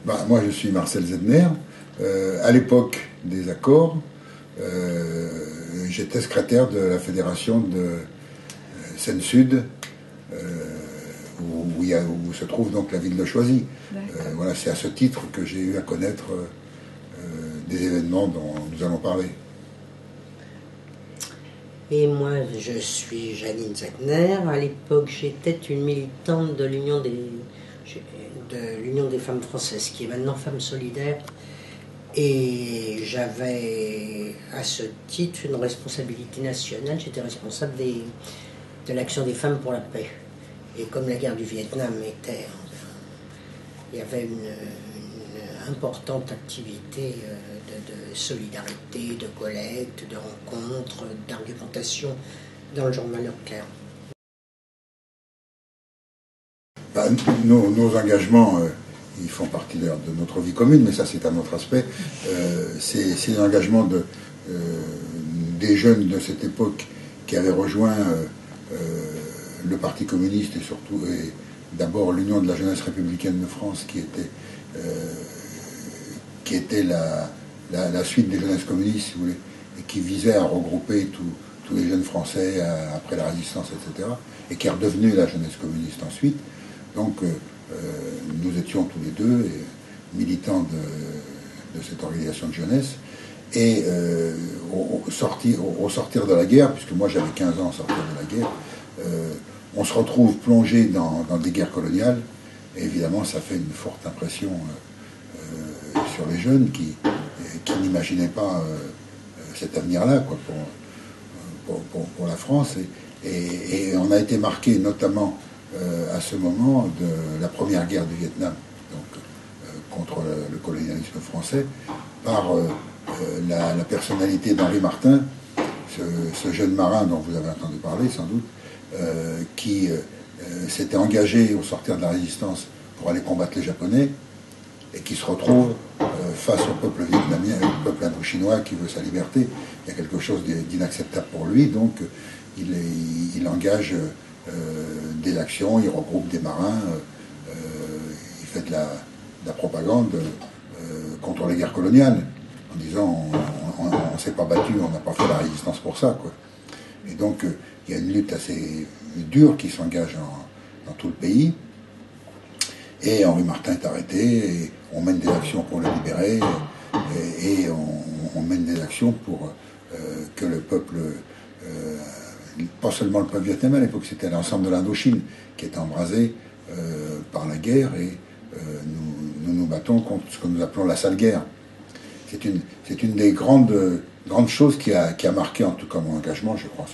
Moi, je suis Marcel Zedner. À l'époque des accords, j'étais secrétaire de la fédération de Seine-Sud, où se trouve donc la ville de Choisy. Voilà, c'est à ce titre que j'ai eu à connaître des événements dont nous allons parler. Et moi, je suis Janine Zedner. À l'époque, j'étais une militante de l'Union des femmes françaises, qui est maintenant Femmes solidaires. Et j'avais à ce titre une responsabilité nationale. J'étais responsable de l'action des femmes pour la paix. Et comme la guerre du Vietnam était... il y avait une importante activité de solidarité, de collecte, de rencontres, d'argumentation dans le journal local. Nos engagements, ils font partie de notre vie commune, mais ça c'est un autre aspect. C'est l'engagement des jeunes de cette époque qui avaient rejoint le Parti communiste et surtout d'abord l'Union de la jeunesse républicaine de France qui était la suite des jeunesses communistes, si vous voulez, et qui visait à regrouper tous les jeunes Français après la résistance, etc., et qui est redevenu la jeunesse communiste ensuite. Donc nous étions tous les deux militants de cette organisation de jeunesse, et au sortir de la guerre, puisque moi j'avais 15 ans au sortir de la guerre, on se retrouve plongé dans des guerres coloniales, et évidemment ça fait une forte impression sur les jeunes qui n'imaginaient pas cet avenir-là pour la France. Et on a été marqué notamment à ce moment de la première guerre du Vietnam, donc contre le colonialisme français, par la personnalité d'Henri Martin, ce jeune marin dont vous avez entendu parler sans doute, qui s'était engagé au sortir de la résistance pour aller combattre les Japonais, et qui se retrouve face au peuple vietnamien, au peuple indo-chinois qui veut sa liberté. Il y a quelque chose d'inacceptable pour lui, donc il engage des actions, il regroupe des marins, il fait de la propagande contre les guerres coloniales, en disant on ne s'est pas battu, on n'a pas fait la résistance pour ça, quoi. Et donc il y a une lutte assez dure qui s'engage dans tout le pays. Et Henri Martin est arrêté, et on mène des actions pour le libérer, et on mène des actions pour que le peuple, pas seulement le peuple vietnamien à l'époque, c'était l'ensemble de l'Indochine qui était embrasé par la guerre, et nous battons contre ce que nous appelons la sale guerre. C'est une des grandes choses qui a marqué, en tout cas mon engagement, je crois,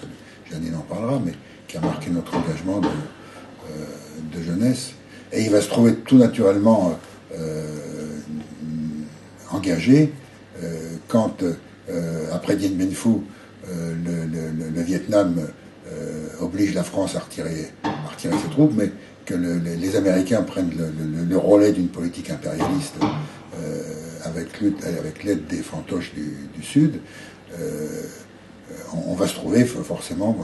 Janine en parlera, mais qui a marqué notre engagement de jeunesse. Et il va se trouver tout naturellement engagé quand, après Dien Bien Phu, le Vietnam oblige la France à retirer ses troupes, mais que les Américains prennent le relais d'une politique impérialiste avec l'aide des fantoches du Sud. On va se trouver forcément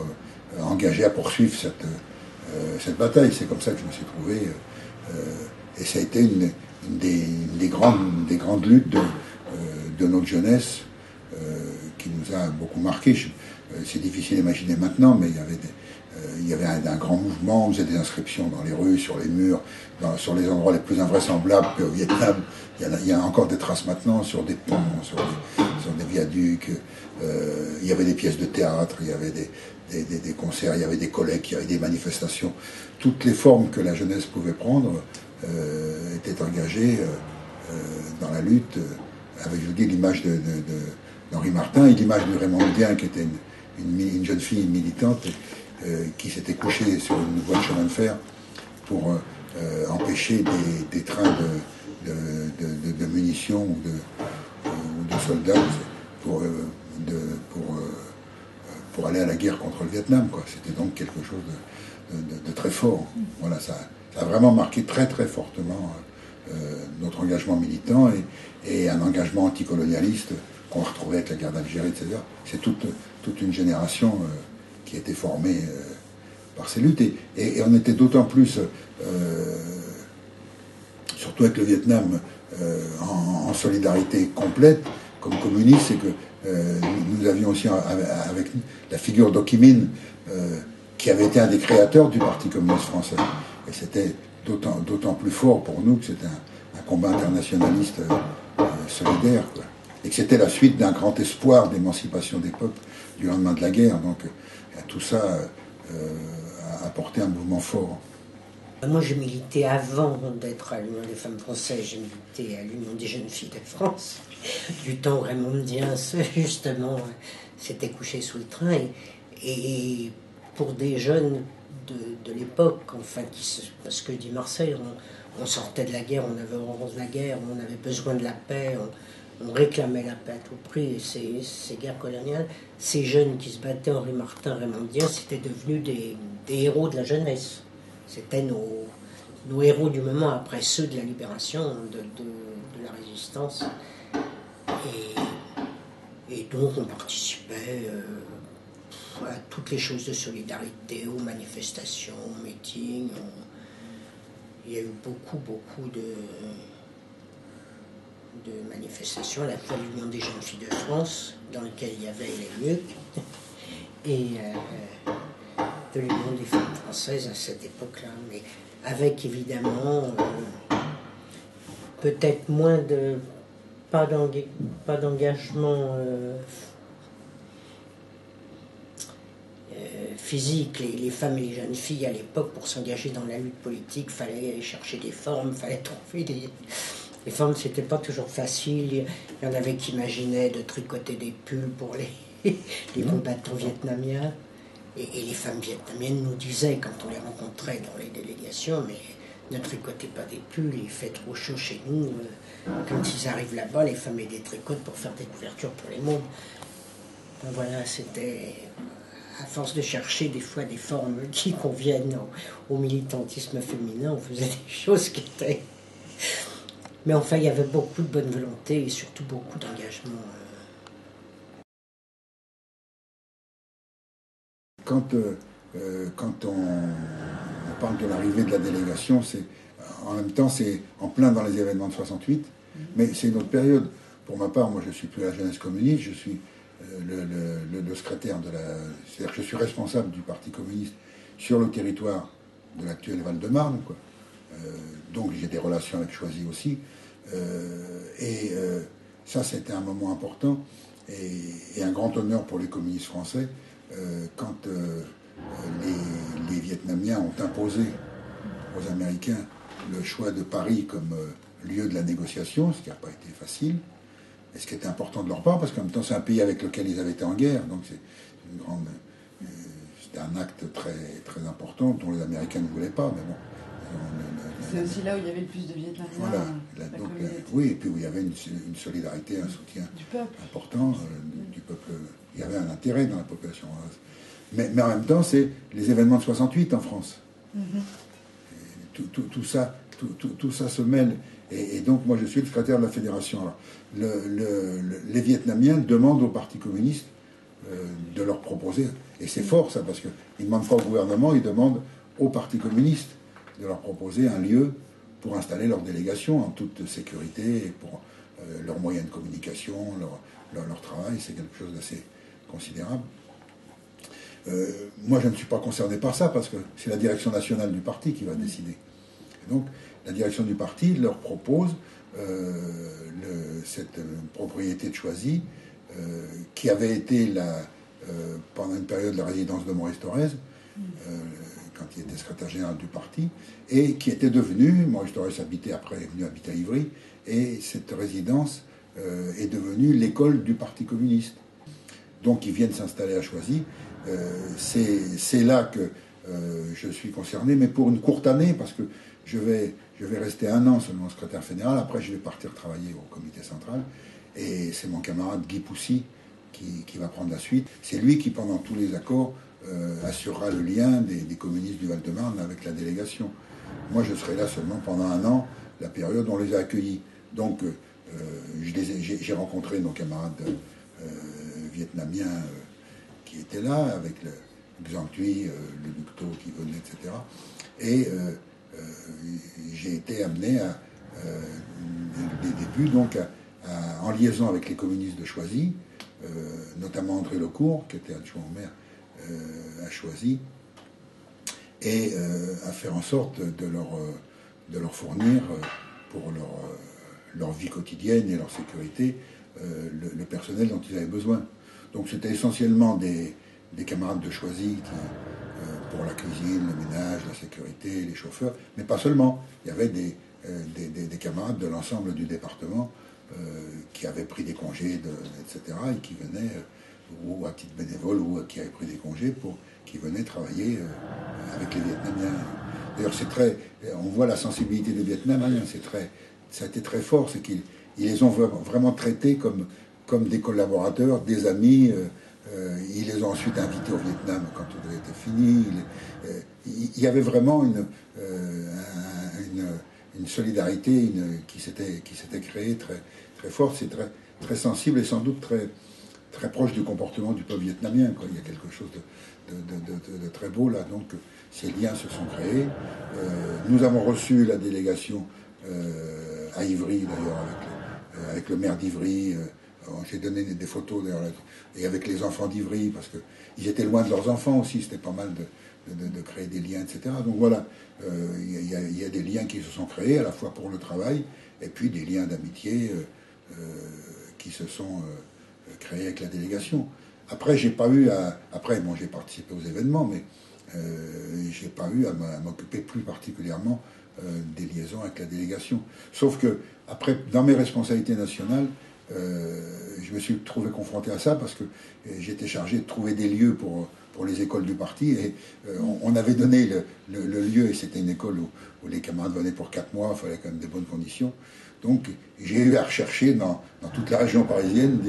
engagé à poursuivre cette bataille. C'est comme ça que je me suis trouvé. Et ça a été une des grandes luttes de notre jeunesse qui nous a beaucoup marqué. C'est difficile d'imaginer maintenant, mais il y avait un grand mouvement, on faisait des inscriptions dans les rues, sur les murs, sur les endroits les plus invraisemblables qu'au Vietnam. Il y a encore des traces maintenant sur des ponts, sur des viaducs. Il y avait des pièces de théâtre, il y avait des concerts, il y avait des collectes, il y avait des manifestations. Toutes les formes que la jeunesse pouvait prendre étaient engagées dans la lutte, avec, je vous dis, l'image d'Henri Martin et l'image de Raymond Oudien, qui était une jeune fille militante qui s'était couchée sur une voie de chemin de fer pour empêcher des trains de munitions ou de soldats pour aller à la guerre contre le Vietnam, quoi. C'était donc quelque chose de très fort. Voilà, ça a vraiment marqué très très fortement notre engagement militant et un engagement anticolonialiste qu'on va retrouver avec la guerre d'Algérie, etc. C'est toute une génération qui a été formée par ces luttes. Et on était d'autant plus, surtout avec le Vietnam en solidarité complète, comme communiste, c'est que nous avions aussi avec la figure d'Ho Chi Minh, qui avait été un des créateurs du Parti communiste français. Et c'était d'autant plus fort pour nous que c'était un combat internationaliste solidaire, quoi. Et que c'était la suite d'un grand espoir d'émancipation des peuples du lendemain de la guerre. Donc tout ça a apporté un mouvement fort. Moi, j'ai milité avant d'être à l'Union des femmes françaises, j'ai milité à l'Union des jeunes filles de France, du temps où Raymond Diens, justement, s'était couché sous le train. Et pour des jeunes de l'époque, enfin, parce que dit Marseille, on sortait de la guerre, on avait horreur de la guerre, on avait besoin de la paix, on réclamait la paix à tout prix, et ces guerres coloniales, ces jeunes qui se battaient, Henri Martin, Raymond Diens, c'était devenus des héros de la jeunesse. C'était nos héros du moment, après ceux de la libération, de la résistance. Et donc on participait à toutes les choses de solidarité, aux manifestations, aux meetings. Il y a eu beaucoup de manifestations, à la fois l'Union des jeunes filles de France, dans lequel il y avait les MUC, et de l'Union des femmes françaises à cette époque-là, mais avec évidemment peut-être moins de pas d'engagement physique. Les femmes et les jeunes filles à l'époque, pour s'engager dans la lutte politique, fallait aller chercher des formes, fallait trouver les formes. C'était pas toujours facile. Il y en avait qui imaginaient de tricoter des pulls pour les combattants vietnamiens. Et les femmes vietnamiennes nous disaient, quand on les rencontrait dans les délégations, mais ne tricotez pas des pulls, il fait trop chaud chez nous. Quand ils arrivent là-bas, les femmes et des tricotent pour faire des couvertures pour les mômes. Donc voilà, c'était, à force de chercher des fois des formes qui conviennent au militantisme féminin, on faisait des choses qui étaient... Mais enfin, il y avait beaucoup de bonne volonté et surtout beaucoup d'engagement. Quand on parle de l'arrivée de la délégation, en même temps, c'est en plein dans les événements de 68, mais c'est une autre période. Pour ma part, moi, je ne suis plus à la jeunesse communiste, je suis le secrétaire de la... C'est-à-dire que je suis responsable du Parti communiste sur le territoire de l'actuel Val-de-Marne, quoi. Donc j'ai des relations avec Choisy aussi. Ça, c'était un moment important et un grand honneur pour les communistes français quand les Vietnamiens ont imposé aux Américains le choix de Paris comme lieu de la négociation, ce qui n'a pas été facile, et ce qui était important de leur part, parce qu'en même temps c'est un pays avec lequel ils avaient été en guerre, donc c'était un acte très, très important dont les Américains ne voulaient pas, mais bon. C'est aussi là où il y avait le plus de Vietnamiens. Voilà. Oui, et puis où il y avait une solidarité, un soutien important du peuple. Il y avait un intérêt dans la population. Mais en même temps, c'est les événements de 68 en France. Tout ça se mêle. Et donc, moi, je suis le secrétaire de la fédération. Alors, les Vietnamiens demandent au Parti communiste de leur proposer, et c'est fort ça, parce qu'ils ne demandent pas au gouvernement, ils demandent au Parti communiste de leur proposer un lieu pour installer leur délégation en toute sécurité, et pour leurs moyens de communication, leur travail, c'est quelque chose d'assez considérable. Moi, je ne suis pas concerné par ça, parce que c'est la direction nationale du parti qui va décider. Et donc, la direction du parti leur propose cette propriété de Choisy, qui avait été pendant une période la résidence de Maurice Thorez, quand il était secrétaire général du parti, et qui était devenu, Maurice Thorez habitait après, est venu habiter à Ivry, et cette résidence est devenue l'école du Parti communiste. Donc ils viennent s'installer à Choisy. C'est là que je suis concerné, mais pour une courte année, parce que je vais rester 1 an seulement secrétaire fédéral, après je vais partir travailler au comité central, et c'est mon camarade Guy Poussy qui va prendre la suite. C'est lui qui, pendant tous les accords, assurera le lien des communistes du Val-de-Marne avec la délégation. Moi, je serai là seulement pendant 1 an, la période où on les a accueillis. Donc, j'ai rencontré nos camarades vietnamiens qui étaient là, avec le Xuan Thuy, le Duc Tho qui venait, etc. Et j'ai été amené à des débuts, donc en liaison avec les communistes de Choisy, notamment André Lecourt, qui était adjoint au maire à Choisy, et à faire en sorte de leur fournir, pour leur vie quotidienne et leur sécurité, le personnel dont ils avaient besoin. Donc c'était essentiellement des camarades de Choisy qui, pour la cuisine, le ménage, la sécurité, les chauffeurs, mais pas seulement. Il y avait des camarades de l'ensemble du département qui avaient pris des congés, etc., et qui venaient, ou à titre bénévole, ou qui avaient pris des congés, qui venaient travailler avec les Vietnamiens. D'ailleurs, on voit la sensibilité des Vietnamiens, ça a été très fort, c'est qu'ils les ont vraiment traités comme des collaborateurs, des amis. Ils les ont ensuite invités au Vietnam quand tout était fini. Il y avait vraiment une solidarité qui s'était créée très, très forte. C'est très, très sensible et sans doute très, très proche du comportement du peuple vietnamien, quoi. Il y a quelque chose de très beau là. Donc ces liens se sont créés. Nous avons reçu la délégation à Ivry, d'ailleurs, avec le maire d'Ivry. J'ai donné des photos, d'ailleurs, et avec les enfants d'Ivry, parce qu'ils étaient loin de leurs enfants aussi. C'était pas mal de créer des liens, etc. Donc voilà, il y a des liens qui se sont créés, à la fois pour le travail, et puis des liens d'amitié qui se sont créés avec la délégation. Après, j'ai pas eu j'ai participé aux événements, mais j'ai pas eu à m'occuper plus particulièrement des liaisons avec la délégation. Sauf que, après, dans mes responsabilités nationales, je me suis trouvé confronté à ça parce que j'étais chargé de trouver des lieux pour les écoles du parti, et on avait donné le lieu, et c'était une école où les camarades venaient pour 4 mois, il fallait quand même des bonnes conditions. Donc j'ai eu à rechercher dans toute la région parisienne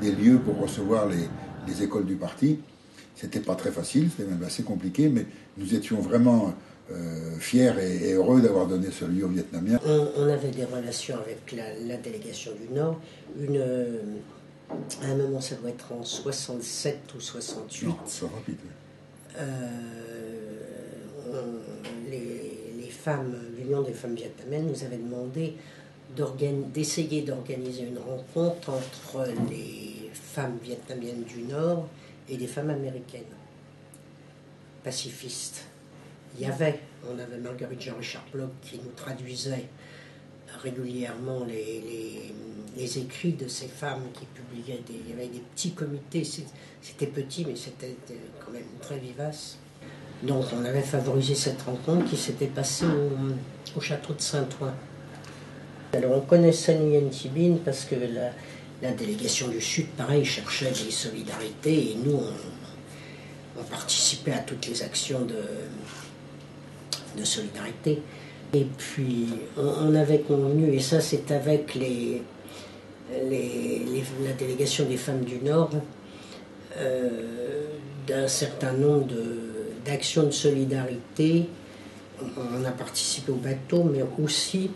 des lieux pour recevoir les écoles du parti. C'était pas très facile, c'était même assez compliqué, mais nous étions vraiment fiers et heureux d'avoir donné ce lieu aux Vietnamiens. On avait des relations avec la délégation du Nord. À un moment, ça doit être en 67 ou 68. Non, c'est rapide. Oui. Les femmes, l'Union des femmes vietnamiennes nous avait demandé d'essayer d'organiser une rencontre entre les femmes vietnamiennes du Nord et les femmes américaines, pacifistes. On avait Marguerite Jean-Richard Bloch qui nous traduisait régulièrement les écrits de ces femmes qui publiaient. Il y avait des petits comités, c'était petit, mais c'était quand même très vivace. Donc on avait favorisé cette rencontre qui s'était passée au château de Saint-Ouen. Alors on connaissait Nguyen Thi Binh parce que la délégation du Sud, pareil, cherchait des solidarités, et nous, on participait à toutes les actions de solidarité. Et puis, on avait convenu, et ça c'est avec la délégation des femmes du Nord, d'un certain nombre d'actions de solidarité. On a participé au bateau, mais aussi,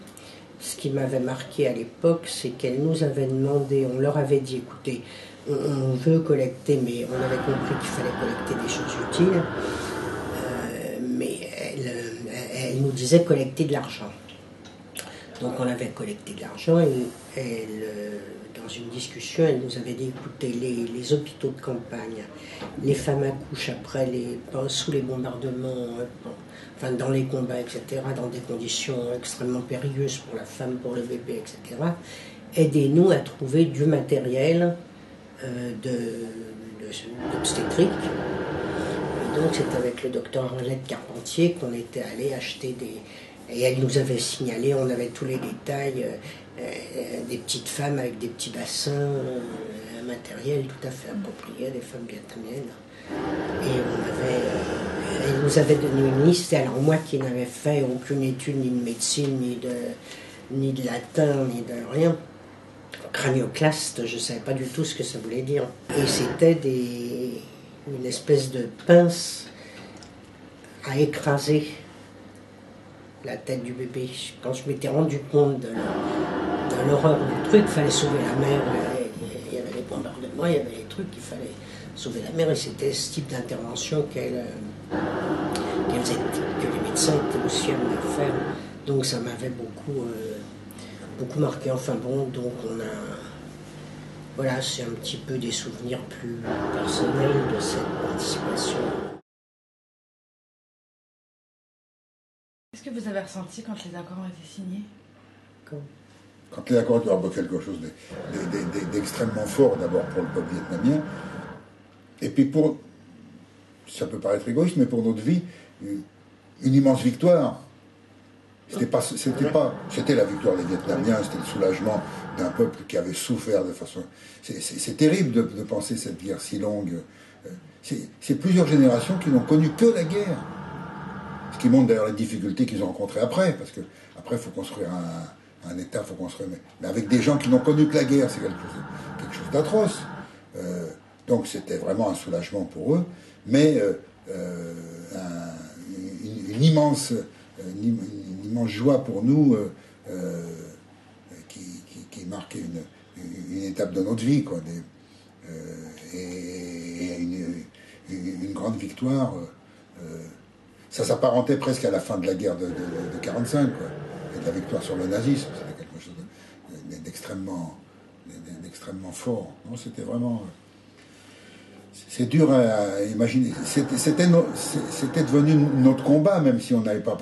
ce qui m'avait marqué à l'époque, c'est qu'elles nous avaient demandé, on leur avait dit, écoutez, on veut collecter, mais on avait compris qu'il fallait collecter des choses utiles, mais elles nous disaient collecter de l'argent. Donc on avait collecté de l'argent, et dans une discussion, elle nous avait dit, écoutez, les hôpitaux de campagne, les femmes accouchent après sous les bombardements, enfin dans les combats, etc., dans des conditions extrêmement périlleuses pour la femme, pour le bébé, etc., aidez-nous à trouver du matériel d'obstétrique. Et donc c'est avec le docteur Arlette Carpentier qu'on était allé acheter et elle nous avait signalé, on avait tous les détails, des petites femmes avec des petits bassins, un matériel tout à fait approprié des femmes vietnamiennes. Et elle nous avait donné une liste. Alors moi qui n'avais fait aucune étude ni de médecine, ni de latin, ni de rien, cranioclaste, je ne savais pas du tout ce que ça voulait dire. Et c'était une espèce de pince à écraser la tête du bébé. Quand je m'étais rendu compte de l'horreur du truc, il fallait sauver la mère. Il y avait les bombardements, il y avait les trucs, il fallait sauver la mère. Et c'était ce type d'intervention que les médecins étaient aussi amenés à faire. Donc ça m'avait beaucoup beaucoup marqué. Enfin bon, donc on a... Voilà, c'est un petit peu des souvenirs plus personnels de cette participation. Qu'est-ce que vous avez ressenti quand les accords ont été signés? Quand les accords ont été quelque chose d'extrêmement fort, d'abord pour le peuple vietnamien, et puis pour, ça peut paraître égoïste, mais pour notre vie, une immense victoire. C'était la victoire des Vietnamiens, c'était le soulagement d'un peuple qui avait souffert de façon... C'est terrible de penser cette guerre si longue. C'est plusieurs générations qui n'ont connu que la guerre. Ce qui montre d'ailleurs les difficultés qu'ils ont rencontrées après, parce que après il faut construire un État, faut construire... Mais avec des gens qui n'ont connu que la guerre, c'est quelque chose d'atroce. Donc c'était vraiment un soulagement pour eux, mais une immense joie pour nous qui marquait une étape de notre vie, quoi, et une grande victoire. Ça s'apparentait presque à la fin de la guerre de 45, quoi, et de la victoire sur le nazisme. C'était quelque chose d'extrêmement fort. Non, c'était vraiment... C'est dur à imaginer. C'était devenu notre combat, même si on n'avait pas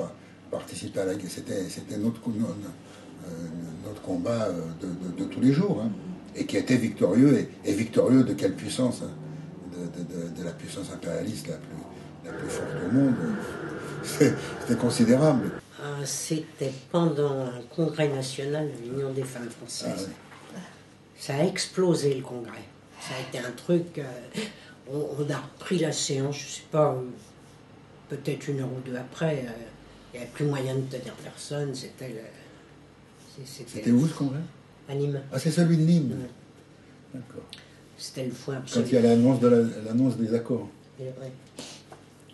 participé à la guerre. C'était notre combat de tous les jours, hein, et qui était victorieux, et victorieux de quelle puissance, hein, de la puissance impérialiste la plus forte au monde. C'était considérable. C'était pendant un congrès national de l'Union des femmes françaises. Ah, oui. Ça a explosé, le congrès. Ça a été un truc... on a repris la séance, je ne sais pas, peut-être 1 heure ou 2 après. Il n'y avait plus moyen de tenir personne. C'était où, ce congrès? À Nîmes. Ah, c'est celui de Nîmes. Ouais. D'accord. C'était le foin absolu. Quand il y a l'annonce des accords. Et ouais.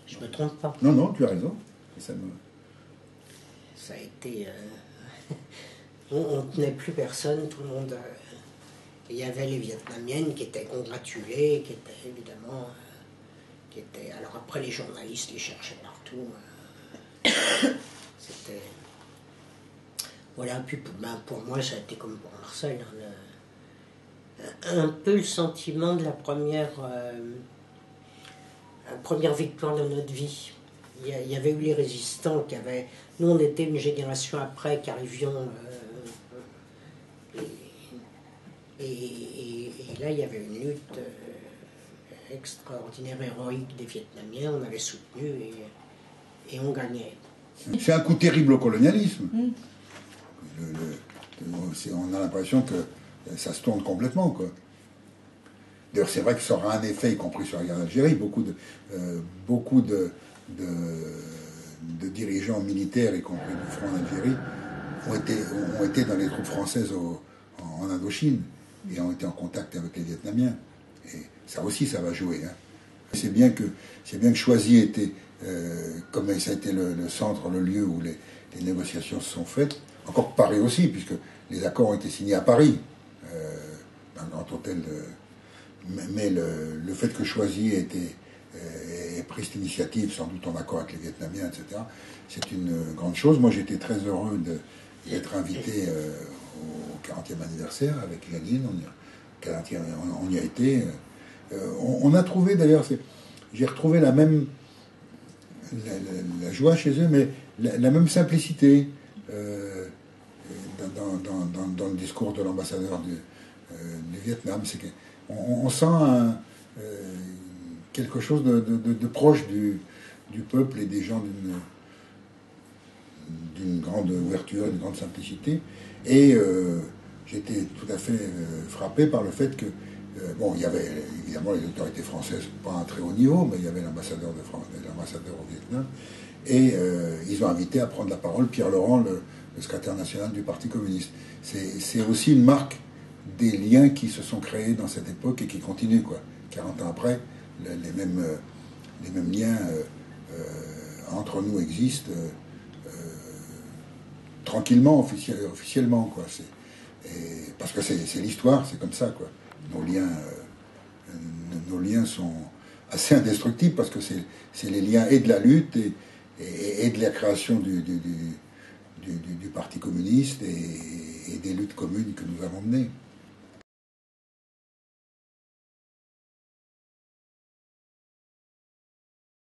Je me trompe pas. Non, tu as raison. Ça a été... on ne tenait plus personne, tout le monde... Il y avait les Vietnamiennes qui étaient congratulées, qui étaient évidemment... Alors après, les journalistes les cherchaient partout. C'était... Voilà, puis pour moi, ça a été comme pour Marcel. Hein, un peu le sentiment de la première victoire de notre vie. Il y avait eu les résistants qui avaient... Nous, on était une génération après qui arrivions... Et là, il y avait une lutte extraordinaire, héroïque des Vietnamiens. On avait soutenu et on gagnait. C'est un coup terrible au colonialisme. On a l'impression que ça se tourne complètement, quoi. D'ailleurs, c'est vrai que ça aura un effet, y compris sur la guerre d'Algérie. Beaucoup de dirigeants militaires, y compris du front d'Algérie, ont été dans les troupes françaises en Indochine et ont été en contact avec les Vietnamiens. Et ça aussi, ça va jouer. Hein. C'est bien que Choisy était, comme ça a été le centre, le lieu où les négociations se sont faites, encore Paris aussi, puisque les accords ont été signés à Paris, dans le Grand Hôtel. Mais le fait que Choisy ait pris cette initiative, sans doute en accord avec les Vietnamiens, etc., c'est une grande chose. Moi, j'étais très heureux d'être invité au 40e anniversaire avec Lénine. On y a été. On a trouvé, d'ailleurs, j'ai retrouvé la même la joie chez eux, mais la même simplicité dans le discours de l'ambassadeur du Vietnam. C'est qu'on sent quelque chose de proche du peuple et des gens d'une grande ouverture, d'une grande simplicité. Et j'étais tout à fait frappé par le fait que, bon, il y avait évidemment les autorités françaises, pas à un très haut niveau, mais il y avait l'ambassadeur au Vietnam, et ils ont invité à prendre la parole Pierre Laurent, le secrétaire national du Parti communiste. C'est aussi une marque des liens qui se sont créés dans cette époque et qui continuent, quoi. 40 ans après, les mêmes liens entre nous existent tranquillement, officiellement, quoi. Parce que c'est l'histoire, c'est comme ça, quoi. Nos liens sont assez indestructibles parce que c'est les liens et de la lutte et de la création du Parti communiste et des luttes communes que nous avons menées.